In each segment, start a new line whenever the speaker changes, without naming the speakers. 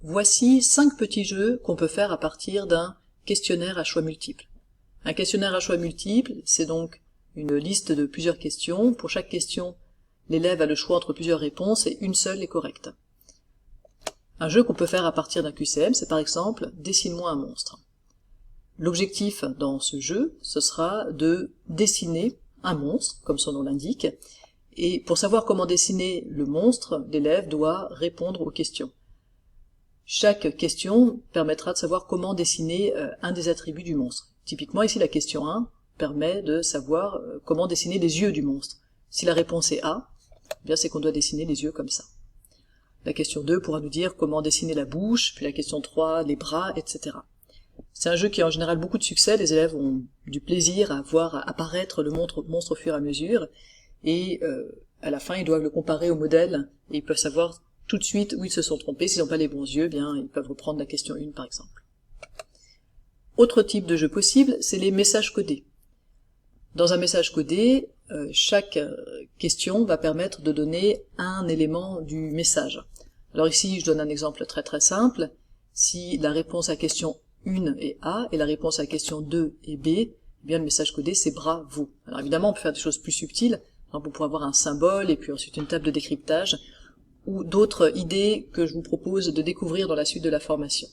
Voici 5 petits jeux qu'on peut faire à partir d'un questionnaire à choix multiples. Un questionnaire à choix multiples, c'est donc une liste de plusieurs questions. Pour chaque question, l'élève a le choix entre plusieurs réponses et une seule est correcte. Un jeu qu'on peut faire à partir d'un QCM, c'est par exemple « Dessine-moi un monstre ». L'objectif dans ce jeu, ce sera de dessiner un monstre, comme son nom l'indique, et pour savoir comment dessiner le monstre, l'élève doit répondre aux questions. Chaque question permettra de savoir comment dessiner un des attributs du monstre. Typiquement, ici, la question 1 permet de savoir comment dessiner les yeux du monstre. Si la réponse est A, eh bien c'est qu'on doit dessiner les yeux comme ça. La question 2 pourra nous dire comment dessiner la bouche, puis la question 3, les bras, etc. C'est un jeu qui a en général beaucoup de succès, les élèves ont du plaisir à voir apparaître le monstre au fur et à mesure, et à la fin ils doivent le comparer au modèle, et ils peuvent savoir tout de suite où ils se sont trompés. S'ils n'ont pas les bons yeux, bien ils peuvent reprendre la question 1 par exemple. Autre type de jeu possible, c'est les messages codés. Dans un message codé, chaque question va permettre de donner un élément du message. Alors ici, je donne un exemple très simple. Si la réponse à question 1 est A et la réponse à question 2 est B, eh bien le message codé c'est bravo. Alors évidemment, on peut faire des choses plus subtiles. On pourrait avoir un symbole et puis ensuite une table de décryptage ou d'autres idées que je vous propose de découvrir dans la suite de la formation.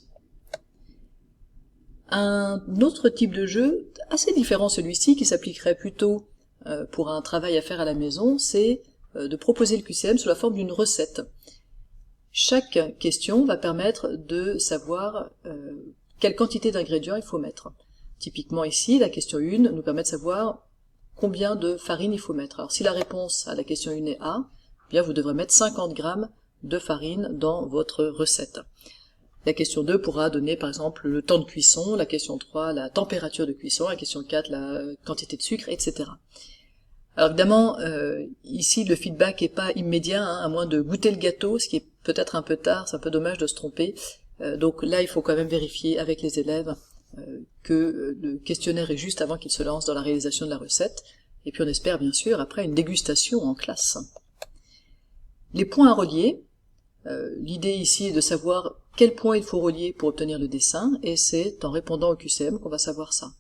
Un autre type de jeu, assez différent celui-ci, qui s'appliquerait plutôt pour un travail à faire à la maison, c'est de proposer le QCM sous la forme d'une recette. Chaque question va permettre de savoir quelle quantité d'ingrédients il faut mettre. Typiquement ici, la question 1 nous permet de savoir combien de farine il faut mettre. Alors si la réponse à la question 1 est A, eh bien vous devrez mettre 50 grammes de farine dans votre recette. La question 2 pourra donner par exemple le temps de cuisson, la question 3 la température de cuisson, la question 4 la quantité de sucre, etc. Alors évidemment, ici le feedback n'est pas immédiat, à moins de goûter le gâteau, ce qui est peut-être un peu tard, c'est un peu dommage de se tromper. Donc là il faut quand même vérifier avec les élèves que le questionnaire est juste avant qu'ils se lancent dans la réalisation de la recette, et puis on espère bien sûr après une dégustation en classe. Les points à relier, l'idée ici est de savoir quel point il faut relier pour obtenir le dessin, et c'est en répondant au QCM qu'on va savoir ça.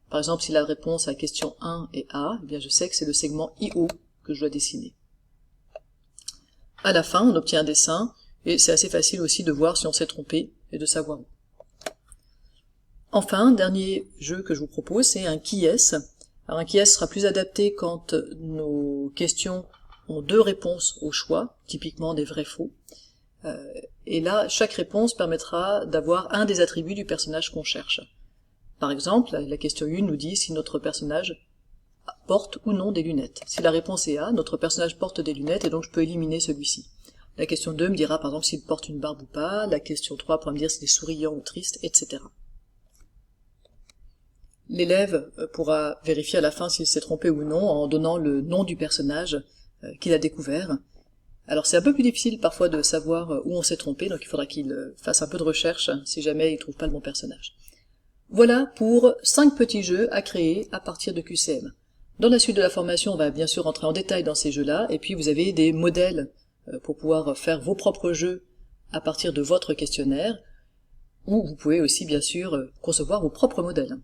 Par exemple, si la réponse à la question 1 est A, eh bien je sais que c'est le segment IO que je dois dessiner. À la fin, on obtient un dessin, et c'est assez facile aussi de voir si on s'est trompé, et de savoir où. Enfin, dernier jeu que je vous propose, c'est un qui est-ce. Alors un qui est-ce sera plus adapté quand nos questions ont 2 réponses au choix, typiquement des vrais-faux. Et là, chaque réponse permettra d'avoir un des attributs du personnage qu'on cherche. Par exemple, la question 1 nous dit si notre personnage porte ou non des lunettes. Si la réponse est A, notre personnage porte des lunettes et donc je peux éliminer celui-ci. La question 2 me dira par exemple s'il porte une barbe ou pas, la question 3 pourra me dire s'il est souriant ou triste, etc. L'élève pourra vérifier à la fin s'il s'est trompé ou non en donnant le nom du personnage qu'il a découvert. Alors c'est un peu plus difficile parfois de savoir où on s'est trompé, donc il faudra qu'il fasse un peu de recherche si jamais il ne trouve pas le bon personnage. Voilà pour 5 petits jeux à créer à partir de QCM. Dans la suite de la formation, on va bien sûr entrer en détail dans ces jeux-là, et puis vous avez des modèles pour pouvoir faire vos propres jeux à partir de votre questionnaire, ou vous pouvez aussi bien sûr concevoir vos propres modèles.